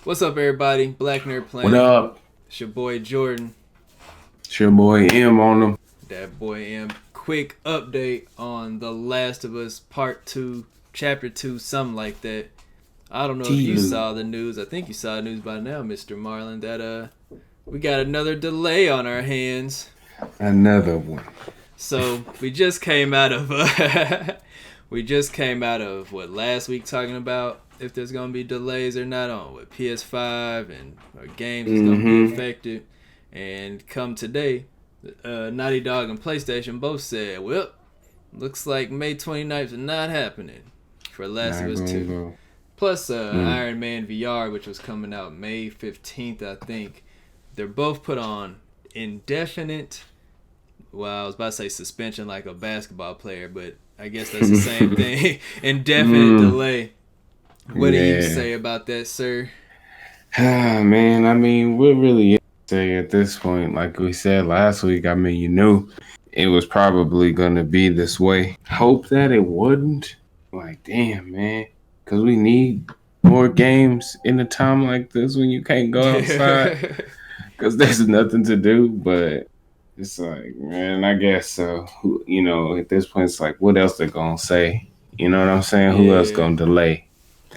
What's up, everybody? Black Nerd What Planet. up? It's your boy Jordan. It's your boy M on them. That boy M. Quick update on The Last of Us Part 2, Chapter 2, something like that. I don't know if you T-Lou. saw the news. I think you saw the news by now, Mr. Marlon, that we got another delay on our hands. Another one. So we just came out of what last week talking about if there's gonna be delays or not on what PS5 and our games is gonna be affected. And come today, Naughty Dog and PlayStation both said, well, looks like May 29th is not happening for Last of Not Us gonna 2. go. Plus Iron Man VR, which was coming out May 15th, I think. They're both put on indefinite. Well, I was about to say suspension like a basketball player, but I guess that's the same thing. Indefinite delay. What do you Yeah. say about that, sir? Man, I mean, what really is to say at this point? Like we said last week, I mean, you knew it was probably gonna be this way. Hope that it wouldn't. Like, damn, man. Because we need more games in a time like this when you can't go outside. Because there's nothing to do, but it's like, man, I guess so. At this point, it's like, what else they gonna say? You know what I'm saying? Who else Yeah. gonna delay?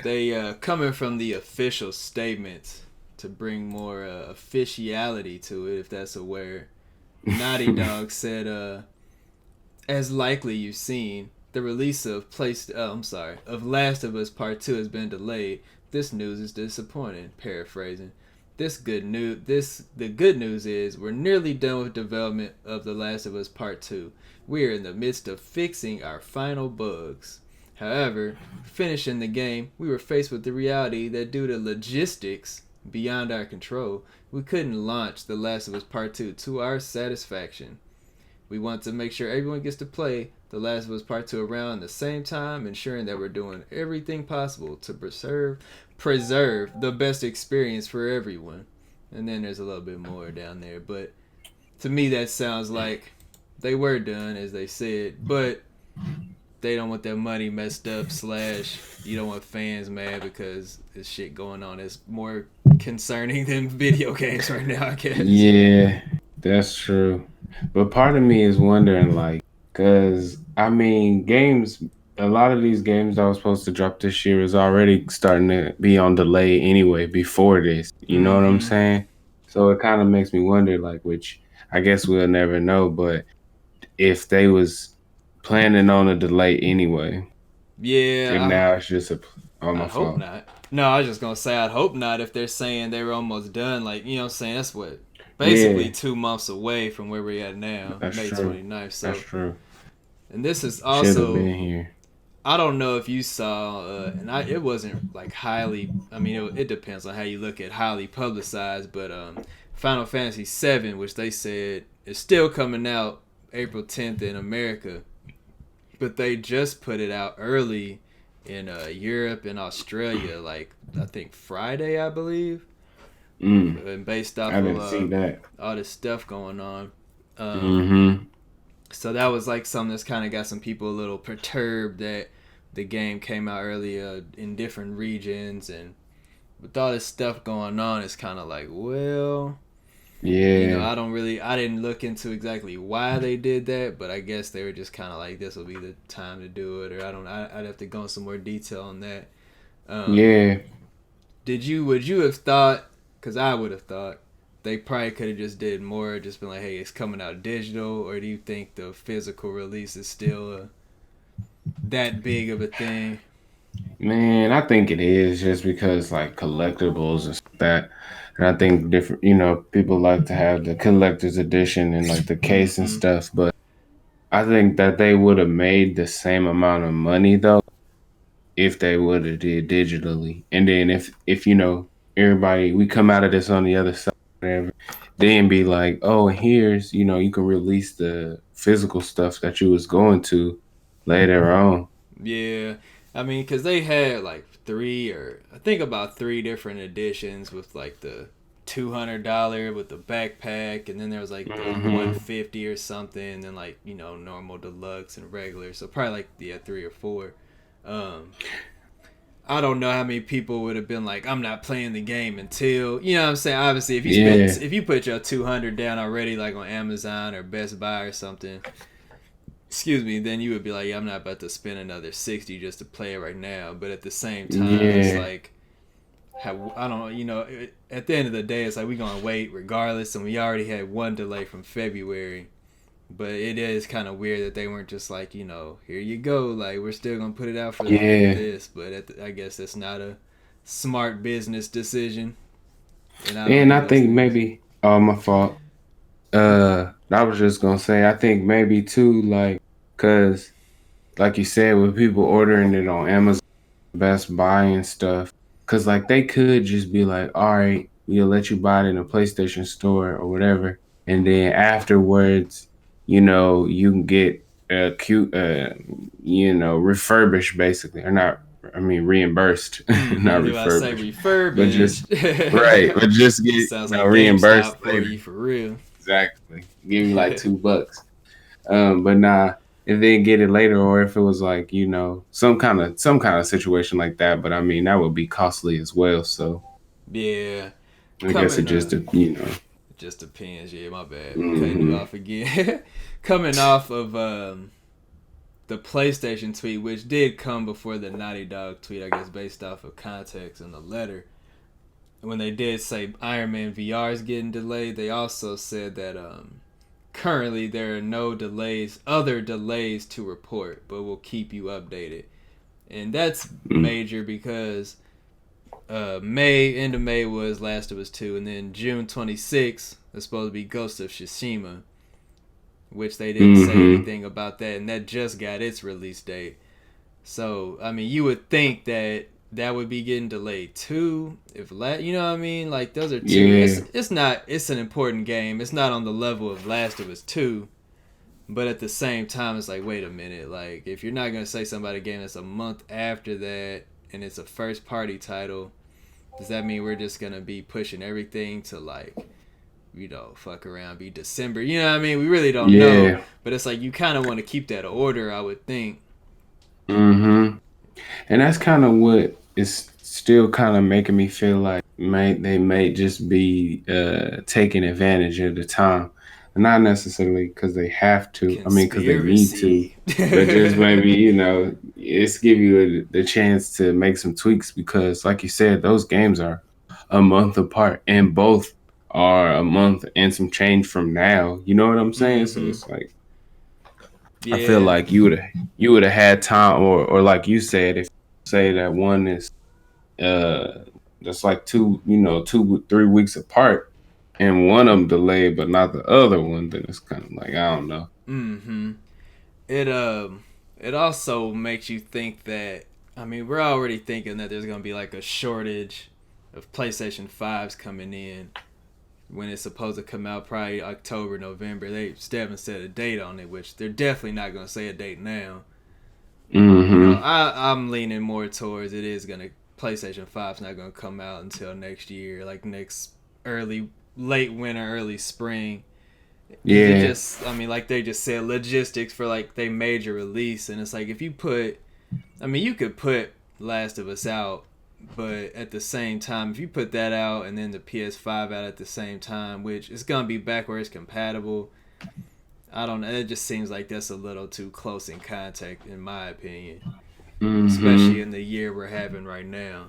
They coming from the official statements to bring more officiality to it, if that's a word. Naughty Dog said, as likely you've seen, the release of of Last of Us Part 2 has been delayed. This news is disappointing. Paraphrasing. The good news is we're nearly done with development of The Last of Us Part 2. We are in the midst of fixing our final bugs. However, finishing the game, we were faced with the reality that due to logistics beyond our control, we couldn't launch The Last of Us Part 2 to our satisfaction. We want to make sure everyone gets to play The Last of Us Part 2 around the same time, ensuring that we're doing everything possible to preserve the best experience for everyone. And then there's a little bit more down there, but to me that sounds like they were done as they said, but they don't want their money messed up. Slash, you don't want fans mad because this shit going on is more concerning than video games right now, I guess. Yeah, that's true. But part of me is wondering, like, because I mean, a lot of these games that was supposed to drop this year is already starting to be on delay anyway before this. You know what I'm Mm-hmm. saying? So it kind of makes me wonder, like, which I guess we'll never know, but if they was planning on a delay anyway, and Yeah, now it's just on my I'd hope fault. not. No, I was just gonna say I'd hope not if they're saying they were almost done. Like, you know what I'm saying? That's what basically Yeah, 2 months away from where we're at now, that's May true. 29th. That's So, true. and this is Should have also been here. I don't know if you saw, it wasn't like highly. I mean, it depends on how you look at highly publicized, but Final Fantasy VII, which they said is still coming out April 10th in America, but they just put it out early in Europe and Australia, like I think Friday, I believe, Mm, and based I off of didn't see that. all this stuff going on. Um, Mm-hmm. so that was like something that's kind of got some people a little perturbed that the game came out earlier in different regions, and with all this stuff going on, it's kind of like, well, Yeah. I didn't look into exactly why they did that, but I guess they were just kind of like, this will be the time to do it, or I'd have to go into some more detail on that. Um, Yeah. would you have thought, because I would have thought, they probably could have just did more, just been like, hey, it's coming out digital, or do you think the physical release is still that big of a thing? Man, I think it is just because like collectibles and stuff like that. And I think different, people like to have the collector's edition and like the case and Mm-hmm. stuff. But I think that they would have made the same amount of money though if they would have did digitally. And then if everybody we come out of this on the other side, whatever, then be like, oh, here's you can release the physical stuff that you was going to later on. Yeah, I mean, because they had like I think about three different editions with like the $200 with the backpack, and then there was like the Hmm. 150 or something, and then like normal deluxe and regular. So probably like 3 or 4. Um, I don't know how many people would have been like, I'm not playing the game until, you know what I'm saying? Obviously, Yeah, if you put your 200 down already, like on Amazon or Best Buy or something, excuse me, then you would be like, yeah, I'm not about to spend another 60 just to play it right now. But at the same time, it's yeah, like, I don't know, at the end of the day, it's like we gonna wait regardless, and we already had one delay from February. But it is kind of weird that they weren't just like, here you go, like we're still gonna put it out for yeah. this. But I guess that's not a smart business decision, and I don't And do I those think things. maybe, oh, my fault. I was just gonna say, I think maybe too, like, cause like you said, with people ordering it on Amazon, Best Buy and stuff, cause like they could just be like, all right, we'll let you buy it in a PlayStation store or whatever, and then afterwards, you can get a cute, refurbished basically, or not. I mean, reimbursed, not If I say refurbished, but just refurbished, right, but just get sounds like reimbursed GameStop for later. you for real. Exactly, give you like $2. But nah, if they get it later, or if it was like some kind of situation like that. But I mean, that would be costly as well. So Yeah, I guess it coming just. just depends. Yeah, my bad, cutting you Hmm. off again. Coming off of the PlayStation tweet, which did come before the Naughty Dog tweet, I guess, based off of context in the letter. When they did say Iron Man VR is getting delayed, they also said that currently there are no other delays to report, but we'll keep you updated. And that's major because end of May was Last of Us 2, and then June 26th is supposed to be Ghost of Tsushima, which they didn't say Hmm. anything about that, and that just got its release date. So I mean, you would think that that would be getting delayed too. You know what I mean? Like those are two. Yeah. It's not. It's an important game. It's not on the level of Last of Us 2, but at the same time, it's like, wait a minute. Like if you're not gonna say something about a game that's a month after that and it's a first party title, does that mean we're just gonna be pushing everything to like, fuck around, be December? You know what I mean? We really don't know. Yeah. But it's like you kind of want to keep that order, I would think. Hmm. And that's kind of what is still kind of making me feel like they may just be taking advantage of the time. Not necessarily because they have to, I mean, because they need to, Conspiracy. but just maybe, it's give you the chance to make some tweaks because, like you said, those games are a month apart and both are a month and some change from now. You know what I'm saying? So Mm-hmm. it's like, I feel Yeah. like you would have had time, or like you said, if you say that one is uh that's like 2-3 weeks apart, and one of them delayed, but not the other one, then it's kind of like I don't know. Mm-hmm. It it also makes you think that, I mean, we're already thinking that there's gonna be like a shortage of PlayStation 5s coming in when it's supposed to come out probably October, November. They still haven't set a date on it, which they're definitely not gonna say a date now. Hmm. I'm leaning more towards it is gonna PlayStation 5's not gonna come out until next year, like next early late winter, early spring. Cause it Yeah, just, I mean, like they just said, logistics for like they major release, and it's like if you put, I mean, you could put Last of Us out, but at the same time, if you put that out and then the PS5 out at the same time, which is gonna be backwards compatible, I don't know. It just seems like that's a little too close in contact, in my opinion, especially hmm, in the year we're having right now.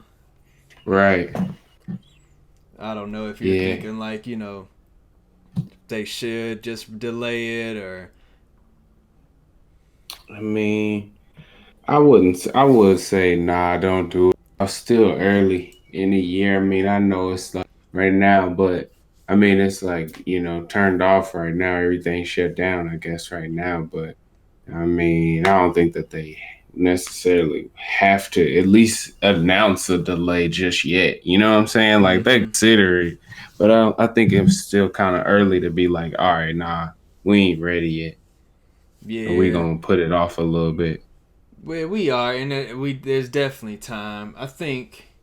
right, I don't know if you're yeah. thinking like, they should just delay it or. I mean, I would say nah, don't do it. I'm still early in the year. I mean, I know it's like right now, but I mean, it's like turned off right now. Everything's shut down, I guess, right now, but. I mean, I don't think that they necessarily have to at least announce a delay just yet. You know what I'm saying? Like they Mm-hmm. consider it, but I think it's still kind of early to be like, all right, nah, we ain't ready yet, or we Yeah. gonna put it off a little bit. Well, we are, and there's definitely time. I think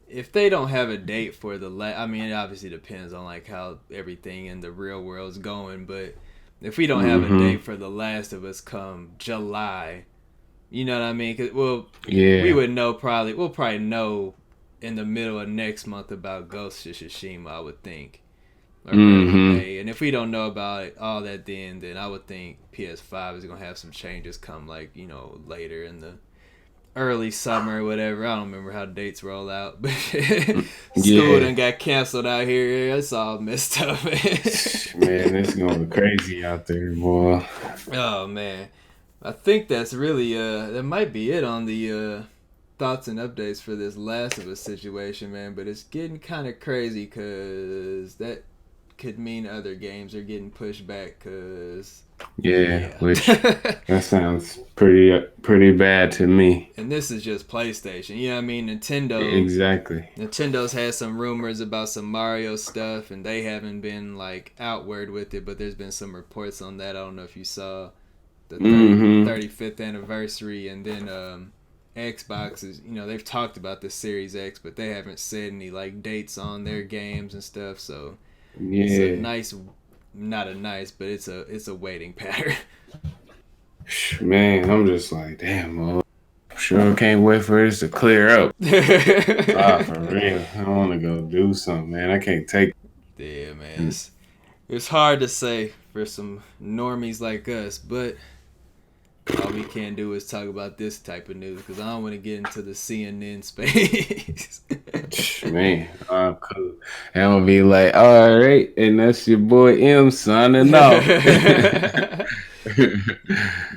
if they don't have a date for I mean, it obviously depends on like how everything in the real world is going. But if we don't have a Mm-hmm. date for The Last of Us come July, You know what I mean? 'Cause, well, Yeah. we would know probably. We'll probably know in the middle of next month about Ghost of Tsushima, I would think, or early May. And if we don't know about it, all that, then I would think PS5 is gonna have some changes come, like, you know, later in the early summer or whatever. I don't remember how dates roll out, but school done got canceled out here. It's all messed up, man. Man, it's going crazy out there, boy. Oh man, I think that's really that might be it on the thoughts and updates for this Last of Us situation, man. But it's getting kind of crazy because that could mean other games are getting pushed back. Cause which that sounds pretty bad to me. And this is just PlayStation. You know what I mean? Exactly. Nintendo's had some rumors about some Mario stuff, and they haven't been like outward with it. But there's been some reports on that. I don't know if you saw the 35th anniversary, and then Xbox is, you know, they've talked about the Series X, but they haven't said any like dates on their games and stuff. So it's a nice, not a nice, but it's a waiting pattern. Man, I'm just like, damn, man. Sure can't wait for this to clear up. For real. I want to go do something, man. I can't take it. Yeah, man. It's hard to say for some normies like us, but all we can do is talk about this type of news because I don't want to get into the CNN space. Man, I'm cool. And I'm going to be like, all right, and that's your boy M signing off.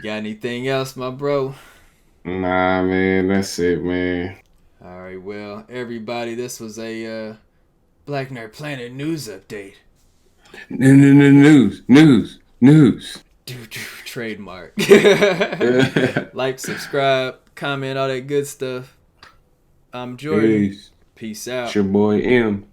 Got anything else, my bro? Nah, man, that's it, man. All right, well, everybody, this was a Black Nerd Planet news update. News. Trademark. Like, subscribe, comment, all that good stuff. I'm Jordan. Peace out. It's your boy M.